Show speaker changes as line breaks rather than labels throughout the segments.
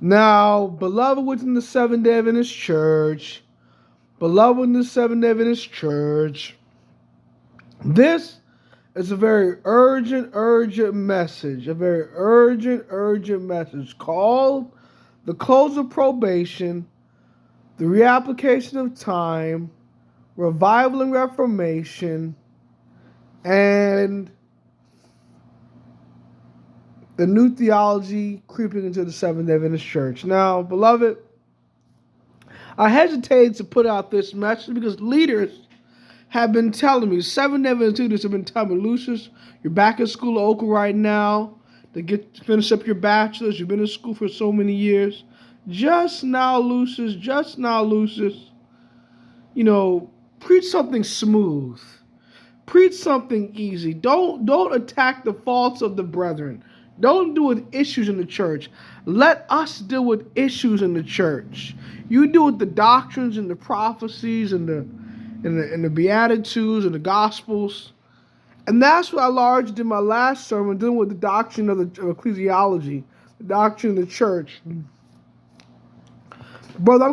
Now, beloved within the Seventh-day Adventist Church, beloved in the Seventh-day Adventist Church, this is a very urgent message, a very urgent message called the close of probation, the reapplication of time, revival and reformation, and the new theology creeping into the Seventh-day Adventist Church. Now, beloved, I hesitated to put out this message because leaders have been telling me, Seventh-day Adventist leaders have been telling me, Lucius, you're back at school at Oakland right now to finish up your bachelor's. You've been in school for so many years. Just now, Lucius, preach something smooth. Preach something easy. Don't attack the faults of the brethren. Don't deal with issues in the church. Let us deal with issues in the church. You deal with the doctrines and the prophecies and the Beatitudes and the Gospels. And that's what I largely did my last sermon, dealing with the doctrine of ecclesiology, the doctrine of the church. I'm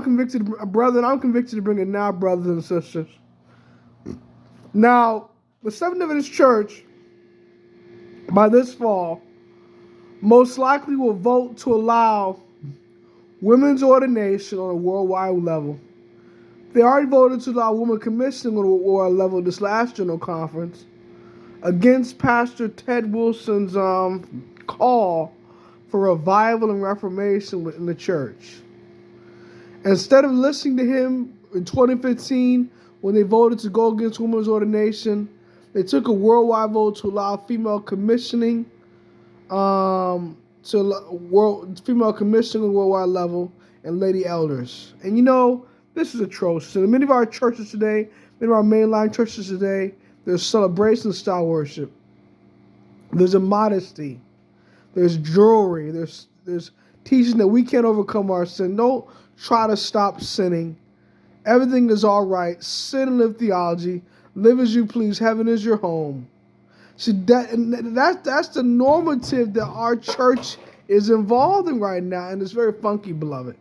convicted to bring it now, brothers and sisters. Now, the Seventh-day Adventist Church, by this fall, most likely will vote to allow women's ordination on a worldwide level. They already voted to allow women commissioning on a worldwide level this last general conference against Pastor Ted Wilson's call for revival and reformation within the church. Instead of listening to him in 2015 when they voted to go against women's ordination, they took a worldwide vote to allow female commissioning female commissioning on a worldwide level and lady elders. And this is atrocious. In many of our churches today, many of our mainline churches today, there's celebration style worship. There's immodesty. There's jewelry. There's teaching that we can't overcome our sin. Don't try to stop sinning. Everything is all right. Sin and live theology. Live as you please. Heaven is your home. See, that's the normative that our church is involved in right now, and it's very funky, beloved.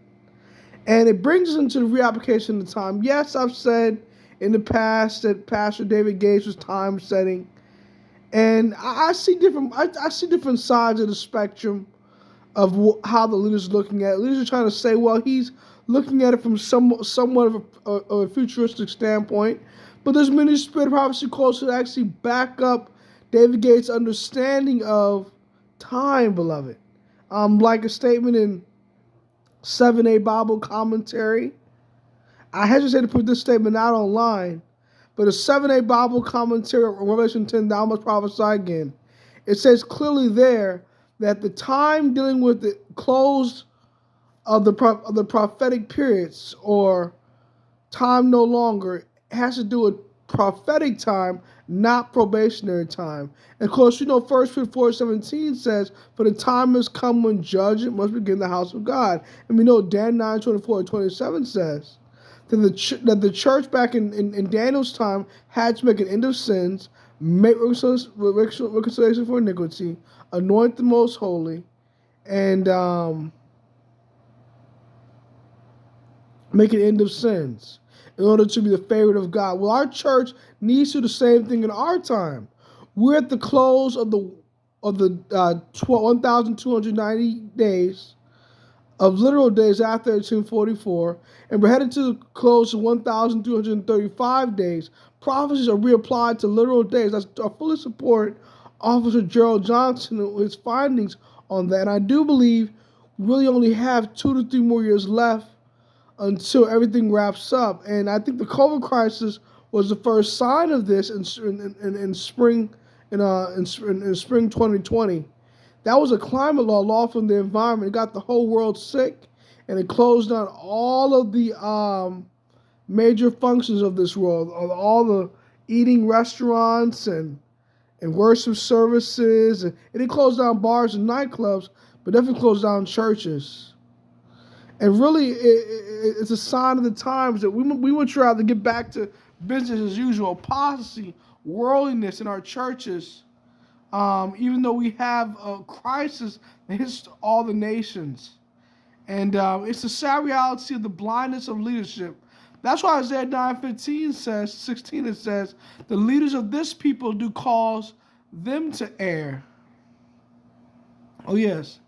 And it brings us into the reapplication of time. Yes, I've said in the past that Pastor David Gates was time setting, and I see different sides of the spectrum of how the leaders are looking at it. Leaders are trying to say, well, he's looking at it from somewhat of a futuristic standpoint, but there's many spirit prophecy quotes that actually back up David Gates' understanding of time, beloved. Like a statement in 7A Bible Commentary. I hesitate to put this statement out online, but a 7A Bible Commentary on Revelation 10, thou must prophesy again. It says clearly there that the time dealing with the close of the prophetic periods, or time no longer, has to do with prophetic time, not probationary time. And of course, 1 Peter 4:17 says, for the time has come when judgment must begin in the house of God. And we know Daniel 9:24-27 says that the church back in Daniel's time had to make an end of sins, make reconciliation for iniquity, anoint the most holy, and make an end of sins in order to be the favorite of God. Well, our church needs to do the same thing in our time. We're at the close of the 1,290 days of literal days after 1844, and we're headed to the close of 1,235 days. Prophecies are reapplied to literal days. I fully support Officer Gerald Johnson and his findings on that. And I do believe we really only have 2 to 3 more years left until everything wraps up. And I think the COVID crisis was the first sign of this in spring 2020. That was a climate law from the environment. It got the whole world sick, and it closed down all of the major functions of this world, all the eating restaurants and worship services. And it didn't close down bars and nightclubs, but definitely closed down churches. And really, it's a sign of the times that we would rather get back to business as usual, apostasy, worldliness in our churches. Even though we have a crisis that hits all the nations. And it's the sad reality of the blindness of leadership. That's why Isaiah 9:15 says, 16 it says, the leaders of this people do cause them to err. Oh yes,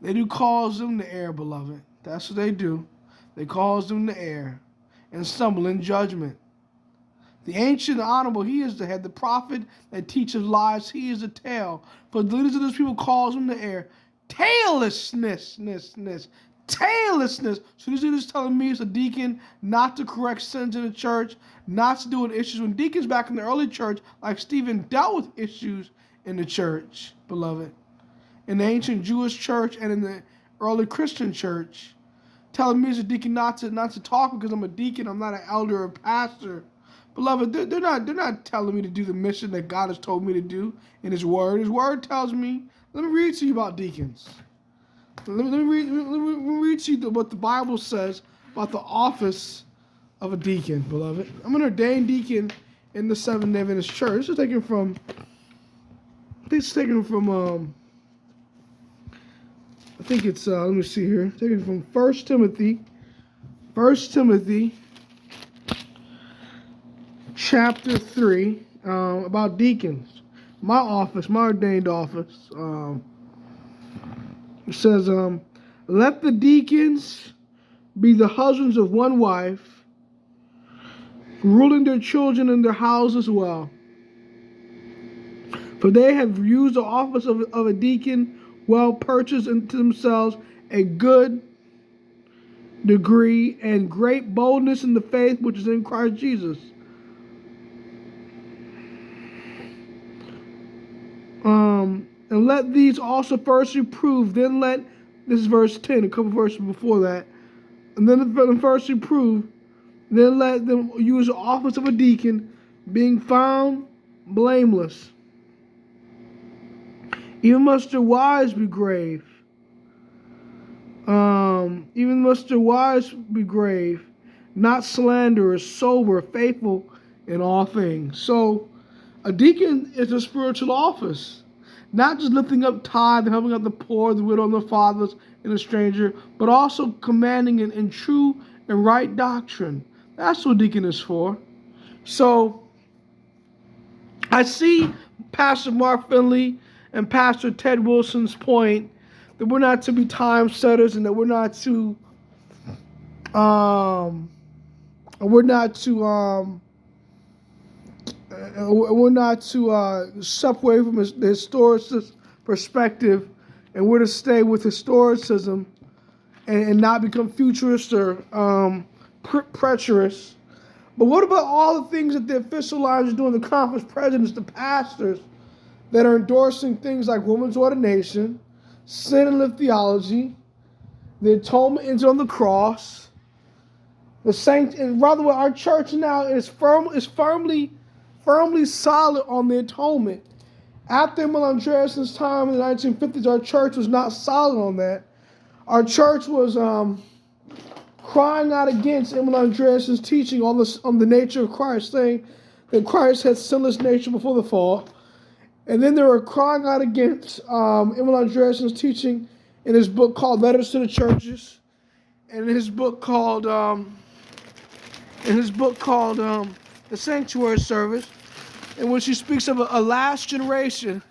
they do cause them to err, beloved. That's what they do. They cause them to err and stumble in judgment. The ancient honorable, he is the head. The prophet that teaches lies, he is the tail. For the leaders of this people cause them to err. Taillessness. Taillessness. So these leaders telling me as a deacon not to correct sins in the church, not to deal with issues. When deacons back in the early church, like Stephen, dealt with issues in the church, beloved. In the ancient Jewish church and in the early Christian church, telling me as a deacon not to talk because I'm a deacon, I'm not an elder or pastor. Beloved, they're not telling me to do the mission that God has told me to do in His Word. His Word tells me. Let me read to you about deacons. Let me read to you what the Bible says about the office of a deacon, beloved. I'm an ordained deacon in the Seventh-day Adventist Church. This is taken from. I think it's taken from. I think it's. Let me see here. Taken from 1 Timothy. 1 Timothy. Chapter 3, about deacons. My office, my ordained office. It says, let the deacons be the husbands of one wife, ruling their children in their houses well. For they have used the office of a deacon well, purchased into themselves a good degree and great boldness in the faith which is in Christ Jesus. And let these also first reprove, then let, this is verse 10, a couple verses before that, and then first reprove, then let them use the office of a deacon, being found blameless. Even must their wives be grave. Even must their wives be grave, not slanderers, sober, faithful in all things. So, a deacon is a spiritual office. Not just lifting up tithe and helping out the poor, the widow, and the fatherless, and the stranger, but also commanding in true and right doctrine. That's what deacon is for. So, I see Pastor Mark Finley and Pastor Ted Wilson's point that we're not to be time setters and that we're not to separate from the historicist perspective, and we're to stay with historicism and not become futurist or preterist. But what about all the things that the official lines are doing, the conference presidents, the pastors, that are endorsing things like women's ordination, sin and live theology, the atonement ends on the cross, the saints, and rather our church now is firmly solid on the atonement. After Emil Andreassen's time in the 1950s, our church was not solid on that. Our church was crying out against Emil Andreassen's teaching on the nature of Christ, saying that Christ had sinless nature before the fall. And then they were crying out against Emil Andreassen's teaching in his book called Letters to the Churches, and in his book called The Sanctuary Service, in which he speaks of a last generation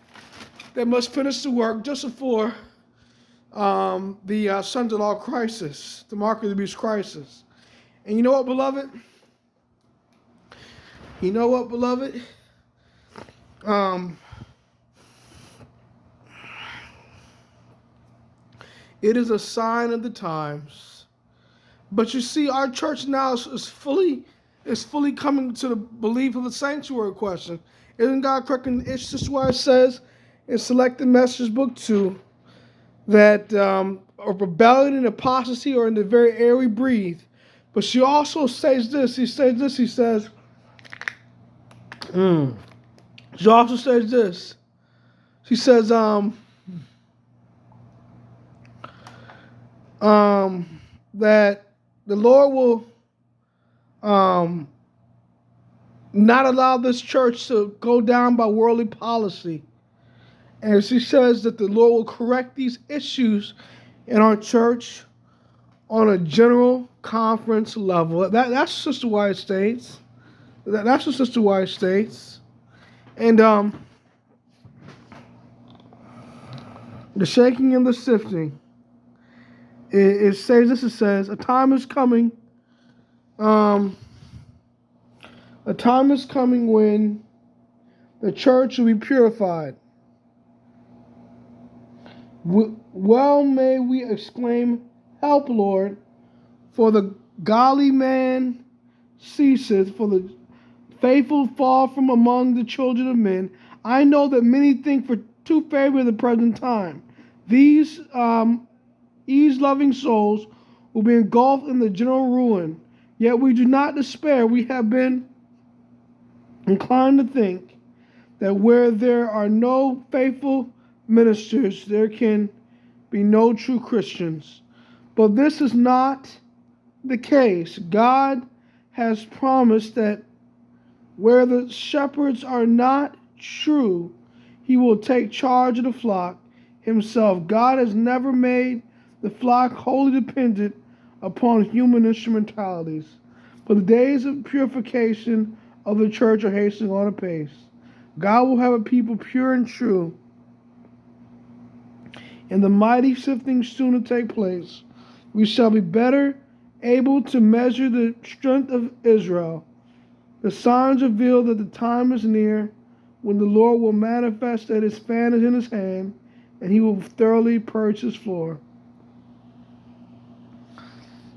that must finish the work just before the sons of law crisis, the mark of the beast crisis. And you know what, beloved? It is a sign of the times. But you see, our church now is fully coming to the belief of the sanctuary question. Isn't God correcting the issue? This is why it says in Selected Messages, Book 2, that a rebellion and apostasy are in the very air we breathe. But she also says this. She also says this. She says, that the Lord will not allow this church to go down by worldly policy. And she says that the Lord will correct these issues in our church on a general conference level. That's Sister White states. That's what Sister White states. And the shaking and the sifting. It says this. It says a time is coming. A time is coming when the church will be purified. Well may we exclaim, "Help, Lord, for the godly man ceaseth, for the faithful fall from among the children of men. I know that many think for too favorable the present time. These ease-loving souls will be engulfed in the general ruin. Yet we do not despair. We have been inclined to think that where there are no faithful ministers, there can be no true Christians. But this is not the case. God has promised that where the shepherds are not true, he will take charge of the flock himself. God has never made the flock wholly dependent upon human instrumentalities. But the days of purification of the church are hastening on apace. God will have a people pure and true, and the mighty sifting soon to take place. We shall be better able to measure the strength of Israel. The signs reveal that the time is near when the Lord will manifest that his fan is in his hand, and he will thoroughly purge his floor.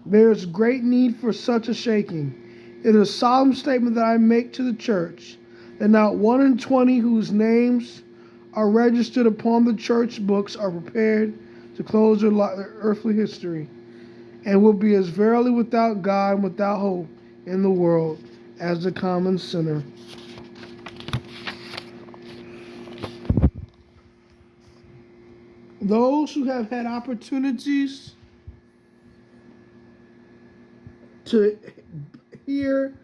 There is great need for such a shaking. It is a solemn statement that I make to the church, that not 1 in 20 whose names are registered upon the church books are prepared to close their earthly history, and will be as verily without God and without hope in the world as the common sinner. Those who have had opportunities to hear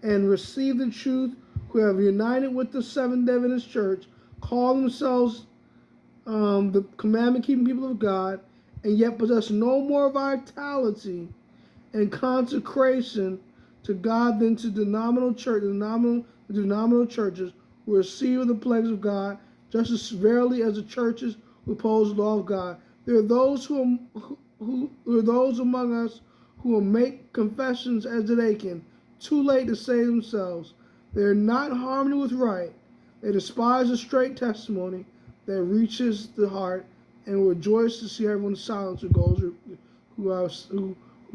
and receive the truth, who have united with the Seventh-day Adventist Church, call themselves the commandment-keeping people of God, and yet possess no more vitality and consecration to God than to denominational churches who receive the plagues of God just as severely as the churches who oppose the law of God. There are those who are those among us who will make confessions as they can, too late to save themselves. They are not in harmony with right. They despise the straight testimony that reaches the heart, and rejoice to see everyone silent who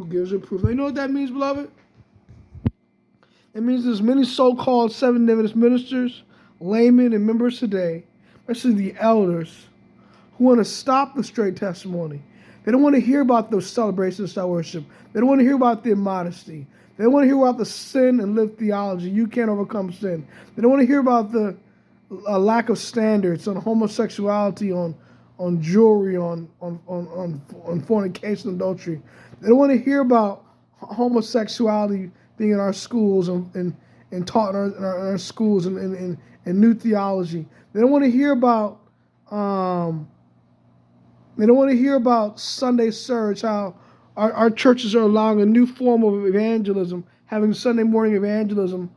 gives a proof. You know what that means, beloved? It means there's many so-called Seventh-day Adventist ministers, laymen, and members today, especially the elders, who want to stop the straight testimony. They don't want to hear about the celebration style worship. They don't want to hear about the immodesty. They don't want to hear about the sin and live theology. You can't overcome sin. They don't want to hear about the lack of standards on homosexuality, on jewelry, on fornication, adultery. They don't want to hear about homosexuality being in our schools and taught in our schools and new theology. They don't want to hear about Sunday service, how our churches are allowing a new form of evangelism, having Sunday morning evangelism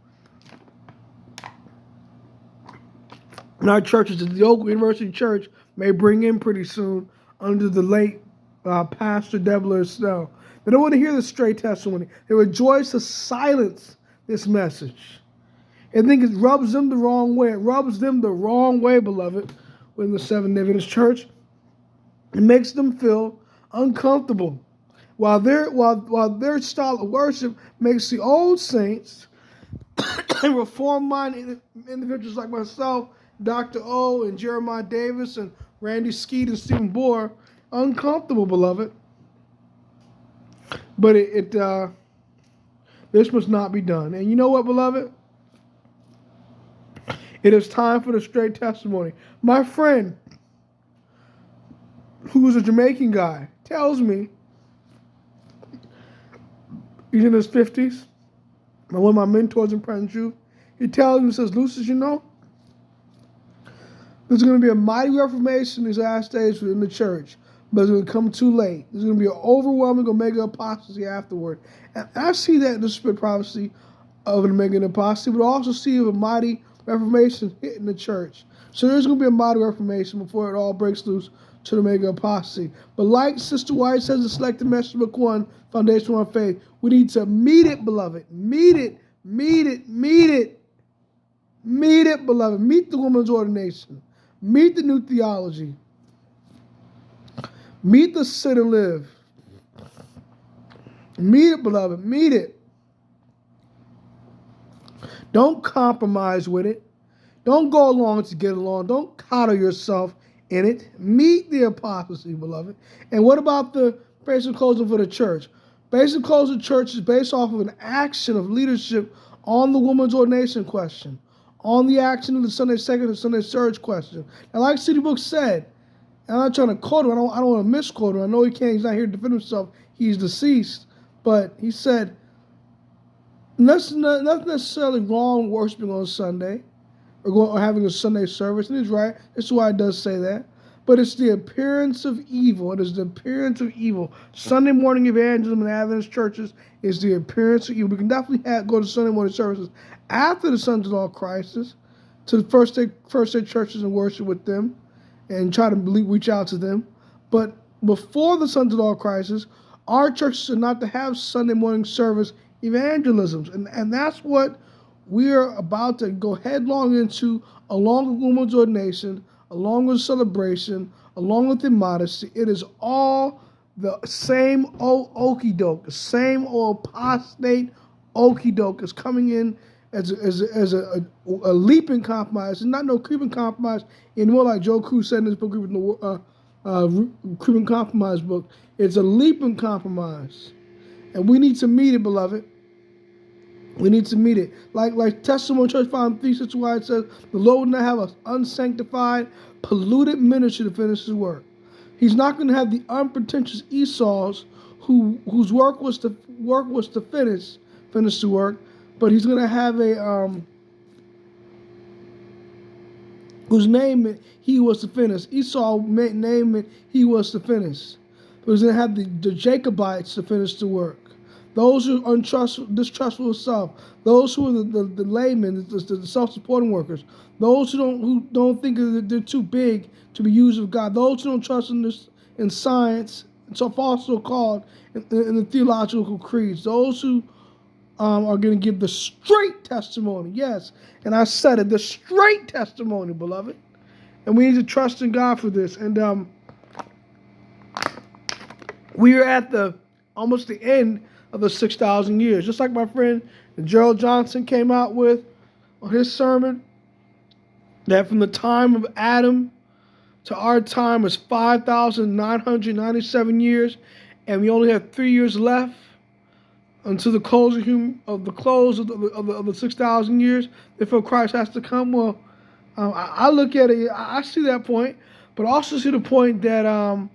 in our churches that the Oak University Church may bring in pretty soon under the late Pastor Devler Snell. They don't want to hear the straight testimony. They rejoice to silence this message. And think it rubs them the wrong way. It rubs them the wrong way, beloved, in the Seventh-day Adventist Church. It makes them feel uncomfortable. While their style of worship makes the old saints and reform-minded individuals like myself, Dr. O, and Jeremiah Davis, and Randy Skeet, and Stephen Bohr, uncomfortable, beloved. But this must not be done. And you know what, beloved? It is time for the straight testimony. My friend, who is a Jamaican guy, tells me, he's in his 50s, one of my mentors in present youth, he tells me, he says, Lucius, you know, there's going to be a mighty reformation in these last days within the church. but it's going to come too late. There's going to be an overwhelming omega apostasy afterward. And I see that in the spirit prophecy of an omega apostasy, but I also see a mighty reformation hitting the church. So there's going to be a mighty reformation before it all breaks loose to the omega apostasy. But like Sister White says in Selected Message Book 1, Foundation on Faith, we need to meet it, beloved. Meet it, meet it, meet it. Meet it, beloved. Meet the woman's ordination. Meet the new theology. Meet the sit and live. Meet it, beloved. Meet it. Don't compromise with it. Don't go along to get along. Don't coddle yourself in it. Meet the apostasy, beloved. And what about the basic closing for the church? Basic closing church is based off of an action of leadership on the woman's ordination question, on the action of the Sunday second and Sunday surge question. And like City Book said, and I'm not trying to quote him, I don't want to misquote him. I know he can't, he's not here to defend himself. He's deceased. But he said, nothing necessarily wrong worshiping on Sunday or having a Sunday service. And he's right. That's why it does say that. But it's the appearance of evil. It is the appearance of evil. Sunday morning evangelism in Adventist churches is the appearance of evil. We can definitely go to Sunday morning services after the Sons of Law Crisis to the first day churches and worship with them and try to reach out to them. But before the Sons of Law Crisis, our churches are not to have Sunday morning service evangelisms. And that's what we're about to go headlong into, along with women's ordination, along with celebration, along with immodesty. It is all the same old okie doke, the same old apostate okie doke is coming in as a leaping compromise. It's not no creeping compromise anymore, like Joe Cruz said in his book, Creeping Compromise book. It's a leaping compromise. And we need to meet it, beloved. We need to meet it. Like Testimony Church Found 3 why it says, the Lord will not have an unsanctified, polluted ministry to finish his work. He's not going to have the unpretentious Esau's whose work was to finish the work, but he's going to have a whose name he was to finish. Esau name it he was to finish. But he's going to have the Jacobites to finish the work. Those who are distrustful of self, those who are the laymen, the self-supporting workers, those who don't think that they're too big to be used of God, those who don't trust in science, and so also called in the theological creeds, those who are going to give the straight testimony. Yes, and I said it, the straight testimony, beloved. And we need to trust in God for this. And we are at almost the end of the 6,000 years. Just like my friend Gerald Johnson came out with on his sermon, that from the time of Adam to our time is 5,997 years, and we only have 3 years left until the close of the 6,000 years before Christ has to come. Well, I look at it, I see that point, but I also see the point that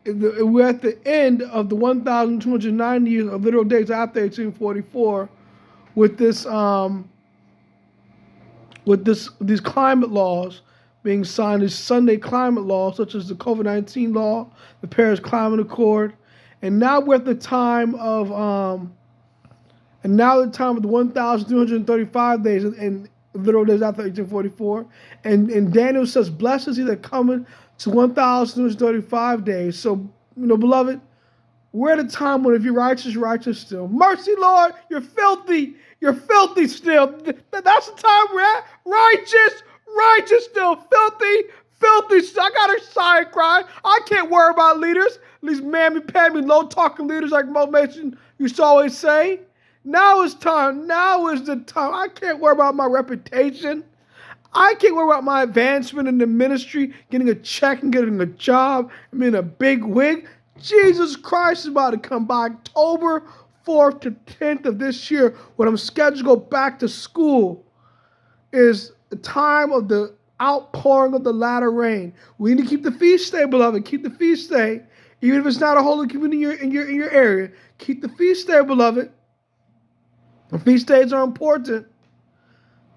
we're at the end of the 1,290 years of literal days after 1844 with these climate laws being signed, these Sunday climate laws, such as the COVID-19 law, the Paris Climate Accord, and now we're at the time of the 1,335 days and literal days after 1844, and Daniel says, "Blessed is he that cometh to 1,235 days." So, beloved, we're at a time when if you're righteous, you're righteous still. Mercy, Lord, you're filthy still. That's the time we're at. Righteous still. Filthy still. I got a sigh and cry. I can't worry about leaders. These mammy-pammy, low-talking leaders like Mo Mason used to always say. Now is time. Now is the time. I can't worry about my reputation. I can't worry about my advancement in the ministry, getting a check and getting a job, and being a big wig. Jesus Christ is about to come by October 4th to 10th of this year, when I'm scheduled to go back to school, is the time of the outpouring of the latter rain. We need to keep the feast day, beloved. Keep the feast day. Even if it's not a holy community in your area, keep the feast day, beloved. The feast days are important.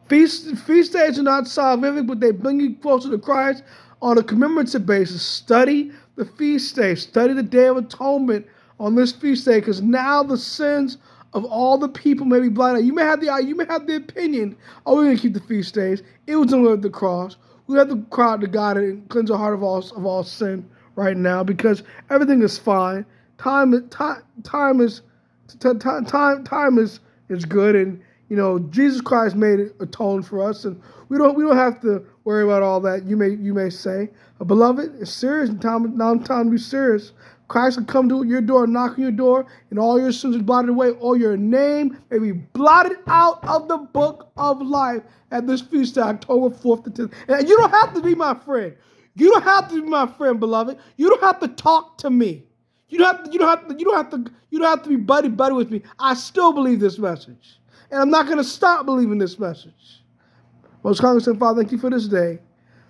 Feast days are not salvific, but they bring you closer to Christ on a commemorative basis. Study the feast day. Study the Day of Atonement on this feast day, because now the sins of all the people may be blotted out. You may have the opinion, oh, we're gonna keep the feast days. It was on the cross. We have to cry out to God and cleanse our heart of all sin right now, because everything is fine. Time is good, and Jesus Christ made it atone for us, and we don't have to worry about all that. You may say, beloved, it's serious. Now time to be serious. Christ will come to your door, knock on your door, and all your sins are blotted away. All your name may be blotted out of the book of life at this feast day, October 4th to 10th. And you don't have to be my friend. You don't have to be my friend, beloved. You don't have to talk to me. You don't have to be buddy with me. I still believe this message, and I'm not going to stop believing this message. Most Congressman, Father, thank you for this day.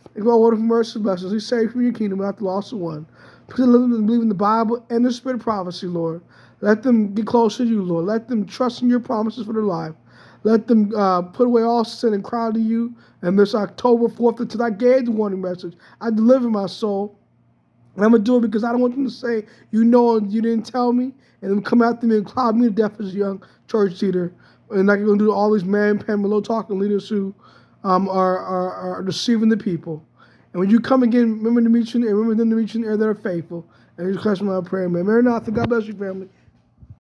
Thank you for all wonderful mercy and blessings. We save from your kingdom, not the loss of one. Please let them believe in the Bible and the spirit of prophecy, Lord. Let them get closer to you, Lord. Let them trust in your promises for their life. Let them put away all sin and cry to you. And this October 4th until I gave the warning message, I deliver my soul. And I'm going to do it because I don't want them to say, you didn't tell me, and then come after me and cloud me to death as a young church leader. And like you're going to do all these low talking leaders who are deceiving the people. And when you come again, remember them to meet you in the air that are faithful. And in Jesus Christ, my prayer, man. Maranatha, God bless you, family.